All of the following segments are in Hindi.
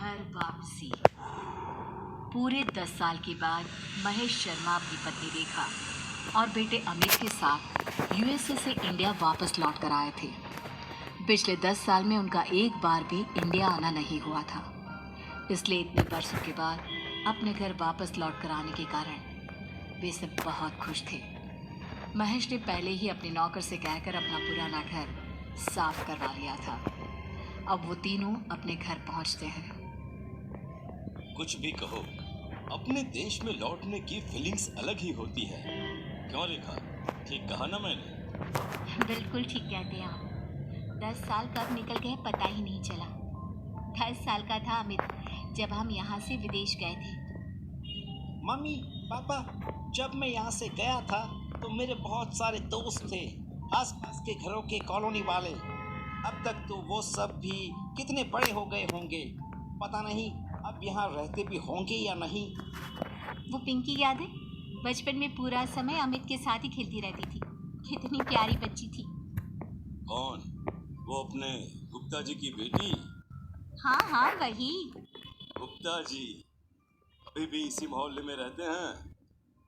घर वापसी। पूरे 10 साल के बाद महेश शर्मा अपनी पत्नी रेखा और बेटे अमित के साथ यूएसए से इंडिया वापस लौट कर आए थे। पिछले 10 साल में उनका एक बार भी इंडिया आना नहीं हुआ था, इसलिए इतने बरसों के बाद अपने घर वापस लौट कर आने के कारण वे सब बहुत खुश थे। महेश ने पहले ही अपने नौकर से कहकर अपना पुराना घर साफ करवा लिया था। अब वो तीनों अपने घर पहुंचते हैं। कुछ भी कहो, अपने देश में लौटने की फीलिंग्स अलग ही होती है। क्यों रेखा, ठीक कहा ना मैंने? बिल्कुल ठीक कहते हैं आप। 10 साल कब निकल गए पता ही नहीं चला। 10 साल का था अमित जब हम यहाँ से विदेश गए थे। मम्मी पापा, जब मैं यहाँ से गया था तो मेरे बहुत सारे दोस्त थे, आसपास के घरों के कॉलोनी वाले। अब तक तो वो सब भी कितने बड़े हो गए होंगे, पता नहीं अब यहाँ रहते भी होंगे या नहीं। वो पिंकी याद है? बचपन में पूरा समय अमित के साथ ही खेलती रहती थी। कितनी प्यारी बच्ची थी। कौन? वो अपने गुप्ता जी की बेटी? हाँ हाँ, वही। गुप्ता जी अभी भी इसी मोहल्ले में रहते हैं।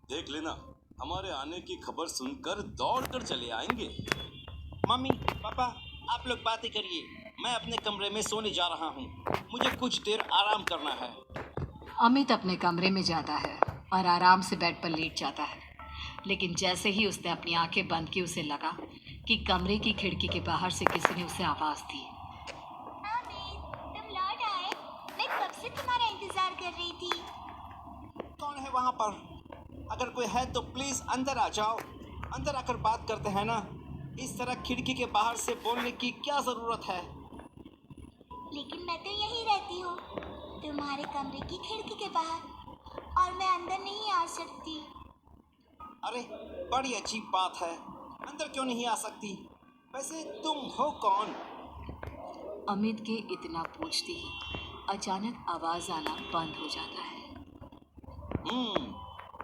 देख लेना, हमारे आने की खबर सुनकर दौड़ कर चले आएंगे। मम्मी पापा, आप लोग बातें करिए, मैं अपने कमरे में सोने जा रहा हूँ। मुझे कुछ देर आराम करना है। अमित अपने कमरे में जाता है और आराम से बेड पर लेट जाता है, लेकिन जैसे ही उसने अपनी आंखें बंद की उसे लगा कि कमरे की खिड़की के बाहर से किसी ने उसे आवाज दी। अमित, तुम लौट आए? मैं कब से तुम्हारा इंतजार कर रही थी। कौन है वहाँ पर? अगर कोई है तो प्लीज अंदर आ जाओ। अंदर आकर बात करते हैं ना। इस तरह खिड़की के बाहर से बोलने की क्या जरूरत है? लेकिन मैं तो यहीं रहती हूँ, तुम्हारे कमरे की खिड़की के बाहर, और मैं अंदर नहीं आ सकती। अरे बड़ी अजीब बात है, अंदर क्यों नहीं आ सकती? वैसे तुम हो कौन? अमित के इतना पूछते ही अचानक आवाज आना बंद हो जाता है।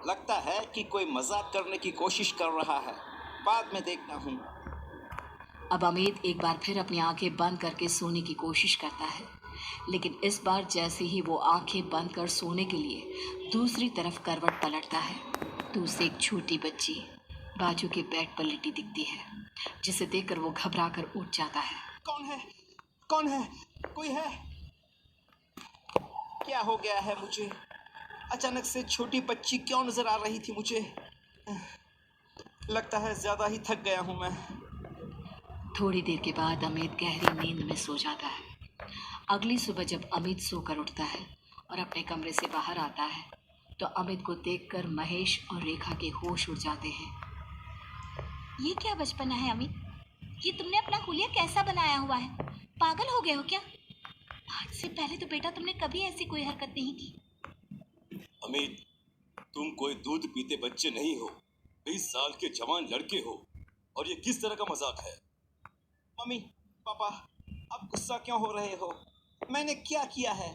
लगता है कि कोई मजाक करने की कोशिश कर रहा है। बाद में देखता हूँ। अब अमित एक बार फिर अपनी आंखें बंद करके सोने की कोशिश करता है, लेकिन इस बार जैसे ही वो आंखें बंद कर सोने के लिए दूसरी तरफ करवट पलटता है तो उसे एक छोटी बच्ची बाजू के बेड पर लेटी दिखती है, जिसे देखकर वो घबरा कर उठ जाता है। कौन है? कौन है? कोई है? क्या हो गया है मुझे? अचानक से छोटी बच्ची क्यों नजर आ रही थी मुझे? लगता है ज्यादा ही थक गया हूँ मैं। थोड़ी देर के बाद अमित गहरी नींद में सो जाता है। अगली सुबह जब अमित सोकर उठता है और अपने कमरे से बाहर आता है तो अमित को देखकर महेश और रेखा के होश उड़ जाते हैं। ये क्या बचपना है अमित? ये तुमने अपना हुलिया कैसा बनाया हुआ है? पागल हो गए हो क्या? आज से पहले तो बेटा तुमने कभी ऐसी कोई हरकत नहीं की। अमित, तुम कोई दूध पीते बच्चे नहीं हो, 20 साल के जवान लड़के हो, और ये किस तरह का मजाक है? मम्मी पापा, अब गुस्सा क्यों हो रहे हो? मैंने क्या किया है?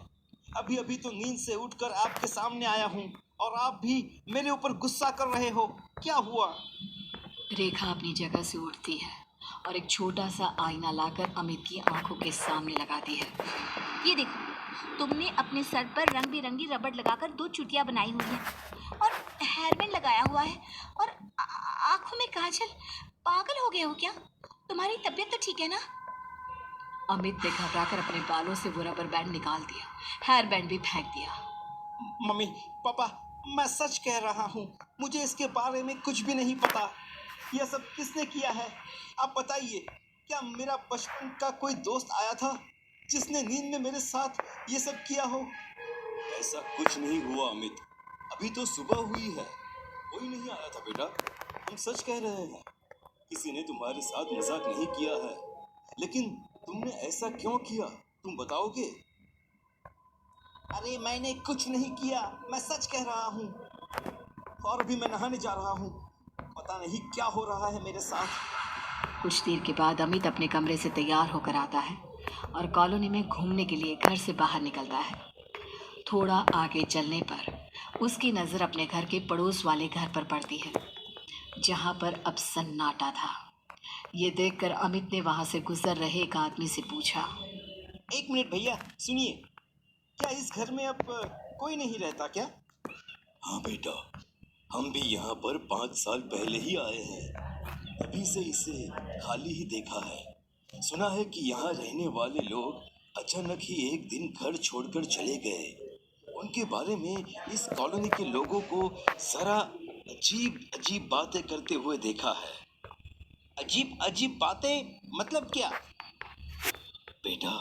अभी अभी तो नींद से उठकर आपके सामने आया हूँ और आप भी मेरे ऊपर गुस्सा कर रहे हो। क्या हुआ? रेखा अपनी जगह से उठती है और एक छोटा सा आईना लाकर अमित की आंखों के सामने लगाती है। ये देखो, तुमने अपने सर पर रंग बिरंगी रबड़ लगाकर 2 चुटिया बनाई हुई है और हेयरबैंड लगाया हुआ है और आंखों में काजल। पागल हो गए हो क्या? तुम्हारी तबीयत तो ठीक है ना? अमित ने घबराकर अपने बालों से वो रबर बैंड निकाल दिया, हेयर बैंड भी फेंक दिया। मम्मी पापा, मैं सच कह रहा हूँ, मुझे इसके बारे में कुछ भी नहीं पता। यह सब किसने किया है? आप बताइए, क्या मेरा बचपन का कोई दोस्त आया था जिसने नींद में मेरे साथ ये सब किया हो? ऐसा कुछ नहीं हुआ अमित, अभी तो सुबह हुई है, कोई नहीं आया था बेटा। हम सच कह रहे हैं, किसी ने तुम्हारे साथ मजाक नहीं किया है। लेकिन तुमने ऐसा क्यों किया, तुम बताओगे? अरे मैंने कुछ नहीं किया, मैं सच कह रहा हूँ। और अभी मैं नहाने जा रहा हूँ, पता नहीं क्या हो रहा है मेरे साथ। कुछ देर के बाद अमित अपने कमरे से तैयार होकर आता है और कॉलोनी में घूमने के लिए घर से बाहर निकलता है। थोड़ा आगे चलने पर उसकी नज़र अपने घर के पड़ोस वाले घर पर पड़ती है, जहाँ पर अब सन्नाटा था। ये देखकर अमित ने वहाँ से गुजर रहे एक आदमी से पूछा। 1 मिनट भैया, सुनिए। क्या इस घर में अब कोई नहीं रहता क्या? हाँ बेटा, हम भी यहाँ पर 5 साल पहले ही आए हैं। तभी से इसे खाली ही देखा है। सुना है कि यहाँ रहने वाले लोग अचानक ही एक दिन घर छोड़कर चले गए। उनके बारे में इस कॉलोनी के लोगों को सारा अजीब अजीब बातें करते हुए देखा है। अजीब अजीब बातें मतलब क्या? बेटा,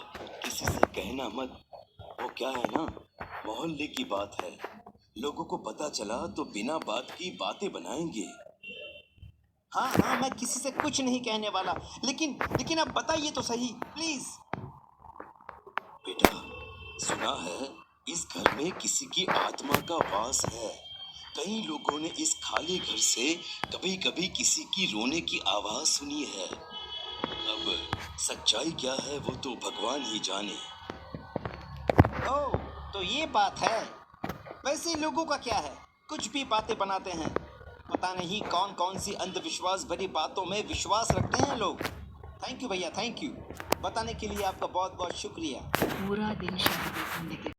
किसी से कहना मत। वो क्या है ना, मोहल्ले की बात है। लोगों को पता चला तो बिना बात की बातें बनाएंगे। हाँ हाँ, मैं किसी से कुछ नहीं कहने वाला, लेकिन अब बताइए तो सही, प्लीज। बेटा, सुना है इस घर में किसी की आत्मा का वास है। कई लोगों ने इस खाली घर से कभी कभी किसी की रोने की आवाज सुनी है। अब सच्चाई क्या है वो तो भगवान ही जाने। ओह, तो ये बात है। वैसे लोगों का क्या है, कुछ भी बातें बनाते हैं। पता नहीं कौन कौन सी अंधविश्वास भरी बातों में विश्वास रखते हैं लोग। थैंक यू भैया, थैंक यू। बताने के लिए आपका बहुत बहुत शुक्रिया। पूरा दिन शहर में घूमने के